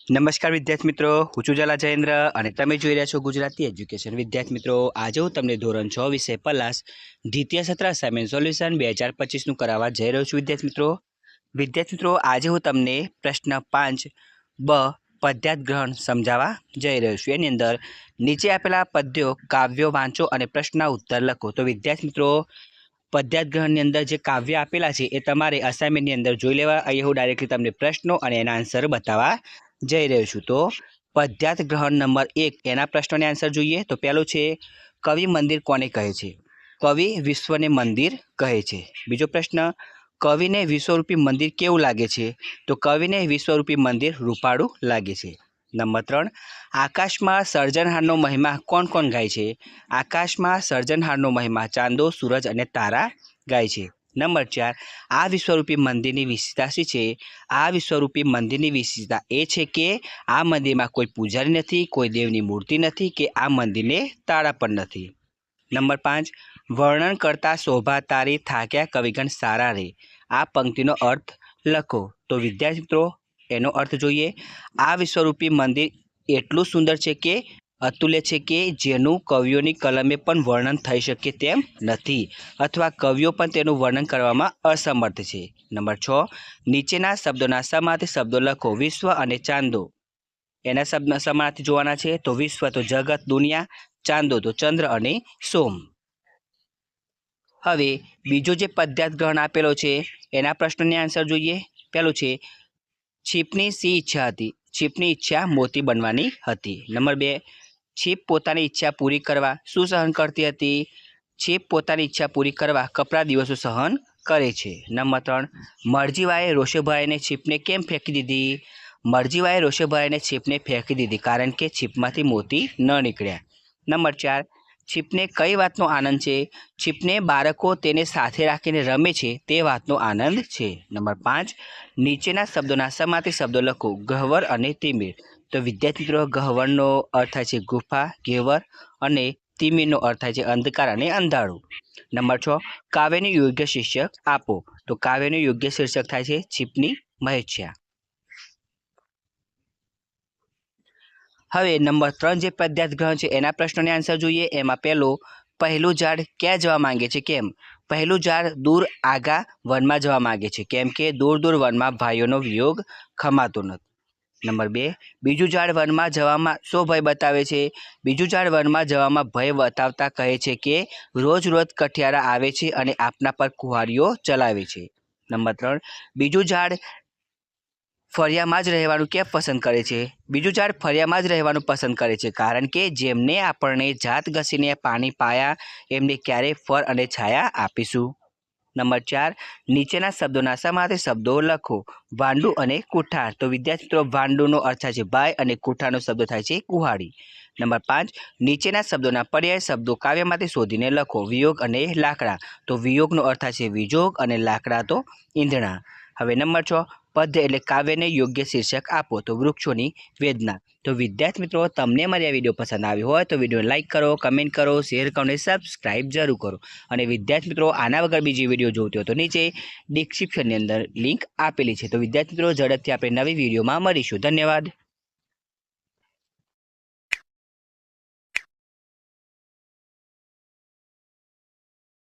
નમસ્કાર વિદ્યાર્થી મિત્રો, હું છું ઝાલા જયેન્દ્ર અને તમે જોઈ રહ્યા છો ગુજરાતી એજ્યુકેશન. વિદ્યાર્થી મિત્રો, આજે હું તમને ધોરણ 6 વિષય પલાસ દ્વિતીય સત્ર અસાઇનમેન્ટ સોલ્યુશન 2025નું કરાવવા જઈ રહ્યો છું. વિદ્યાર્થી મિત્રો, આજે હું તમને પ્રશ્ન 5 બ પદ્યાર્થ ગ્રહણ સમજાવવા જઈ રહ્યો છું. એની અંદર નીચે આપેલા પદ્યો કાવ્યો વાંચો અને પ્રશ્નના ઉત્તર લખો. તો વિદ્યાર્થી મિત્રો, પદ્યાર્થ ગ્રહણની અંદર જે કાવ્ય આપેલા છે એ તમારે અસાઇનમેન્ટની અંદર જોઈ લેવા. અહીંયા હું ડાયરેક્ટલી તમને પ્રશ્નો અને એના આન્સર બતાવવા જઈ રહ્યો છું. તો પદ્યાર્થ ગ્રહણ નંબર 1 એના પ્રશ્નોને આન્સર જોઈએ. તો પહેલો છે, કવિ મંદિર કોને કહે છે? કવિ વિશ્વને મંદિર કહે છે. બીજો પ્રશ્ન, કવિને વિશ્વરૂપી મંદિર કેવું લાગે છે? તો કવિને વિશ્વરૂપી મંદિર રૂપાળું લાગે છે. નંબર 3, આકાશમાં સર્જનહારનો મહિમા કોણ કોણ ગાય છે? આકાશમાં સર્જનહારનો મહિમા ચાંદો, સૂરજ અને તારા ગાય છે. નંબર 4, આ વિશ્વરૂપી મંદિરની વિશેષતા શી છે? આ વિશ્વરૂપી મંદિરની વિશેષતા એ છે કે આ મંદિરમાં કોઈ પૂજારી નથી, કોઈ દેવની મૂર્તિ નથી કે આ મંદિરને તાળા પણ નથી. નંબર 5, વર્ણન કરતા શોભા તારી થાક્યા કવિગણ સારા રે. આ પંક્તિનો અર્થ લખો. તો વિદ્યાર્થી મિત્રો, એનો અર્થ જોઈએ. આ વિશ્વરૂપી મંદિર એટલું સુંદર છે કે અતુલ્ય છે કે જેનું કવિઓની કલમે પણ વર્ણન થઈ શકે તેમ નથી, અથવા કવિઓ પણ તેનું વર્ણન કરવામાં અસમર્થ છે. નંબર 6, નીચેના શબ્દોના સમાર્થી શબ્દો લખો. વિશ્વ અને ચાંદો એના શબ્દ સમાર્થી જોવાના છે. તો વિશ્વ તો જગત દુનિયા, ચાંદો તો ચંદ્ર અને સોમ. હવે બીજો જે પદ્યાર્થ ગ્રહણ આપેલો છે એના પ્રશ્નોને આન્સર જોઈએ. પહેલું છે, છીપની શી ઈચ્છા હતી? છીપની ઈચ્છા મોતી બનવાની હતી. નંબર 2, છીપ પોતાની ઈચ્છા પૂરી કરવા શું સહન કરતી હતી? છીપ પોતાની ઈચ્છા પૂરી કરવા કપરા દિવસો સહન કરે છે. નંબર 3, મરજીવાએ રોષેભરાઈને છીપને કેમ ફેંકી દીધી? મરજીવાએ રોષેભરાઈને છીપને ફેંકી દીધી કારણ કે છીપમાંથી મોતી ન નીકળ્યા. નંબર 4, છીપને કઈ વાતનો આનંદ છે? છીપને બાળકો તેને સાથે રાખીને રમે છે તે વાતનો આનંદ છે. નંબર 5, નીચેના શબ્દોના સમાર્થી શબ્દો લખો. ગહ્વર અને તિમિર. તો વિદ્યાર્થી મિત્રો, ગહ્વરનો અર્થ થાય છે ગુફા, ઘેવર, અને તિમિરનો અર્થ થાય છે અંધકાર અને અંધારું. નંબર 6, કાવ્યનું યોગ્ય શીર્ષક આપો. તો કાવ્યનું યોગ્ય શીર્ષક થાય છે છીપની મહેચ્છા. હવે નંબર 3 જે પદ્યાર્થ ગ્રહણ છે એના પ્રશ્નોને આન્સર જોઈએ. એમાં પહેલું ઝાડ ક્યાં જવા માંગે છે? કેમ? પહેલું ઝાડ દૂર આગા વનમાં જવા માંગે છે, કેમ કે દૂર દૂર વનમાં ભાઈઓનો વિયોગ ખમાતો નથી. નંબર 2, બીજું ઝાડ વનમાં જવામાં શો ભય બતાવે છે? બીજું ઝાડ વનમાં જવામાં ભય બતાવતા કહે છે કે રોજ રોજ કઠિયારા આવે છે અને આપના પર કુહાડીઓ ચલાવે છે. નંબર 3, બીજું ઝાડ ફળિયામાં જ રહેવાનું કેમ પસંદ કરે છે? બીજું ઝાડ ફળિયામાં જ રહેવાનું પસંદ કરે છે કારણ કે જેમને આપણને જાત ઘસીને પાણી પાયા એમને ક્યારેય ફળ અને છાયા આપીશું. નંબર 4, નીચેના શબ્દોના સમાર્થી શબ્દો લખો. ભાંડું અને કુઠાર. તો વિદ્યાર્થી મિત્રો, ભાંડુનો અર્થ થાય છે ભાઈ અને કુઠારનો શબ્દ થાય છે કુહાડી. નંબર 5, નીચેના શબ્દોના પર્યાય શબ્દો કાવ્યમાંથી શોધીને લખો. વિયોગ અને લાકડા. તો વિયોગનો અર્થ થાય છે વિજોગ અને લાકડા તો ઈંધણા. હવે નંબર 6, પદ્ય એટલે કાવ્યને યોગ્ય શીર્ષક આપો. તો વૃક્ષોની વેદના. તો વિદ્યાર્થી મિત્રો, તમને મારી આ વિડીયો પસંદ આવ્યો હોય તો વિડીયો લાઇક કરો, કમેન્ટ કરો, શેર કરો અને સબસ્ક્રાઈબ જરૂર કરો. અને વિદ્યાર્થી મિત્રો, આના વગર બીજી વિડીયો જોતી હોય તો નીચે ડિસ્ક્રિપ્શનની અંદર લિંક આપેલી છે. તો વિદ્યાર્થી મિત્રો, ઝડપથી આપણે નવી વિડીયોમાં મળીશું. ધન્યવાદ.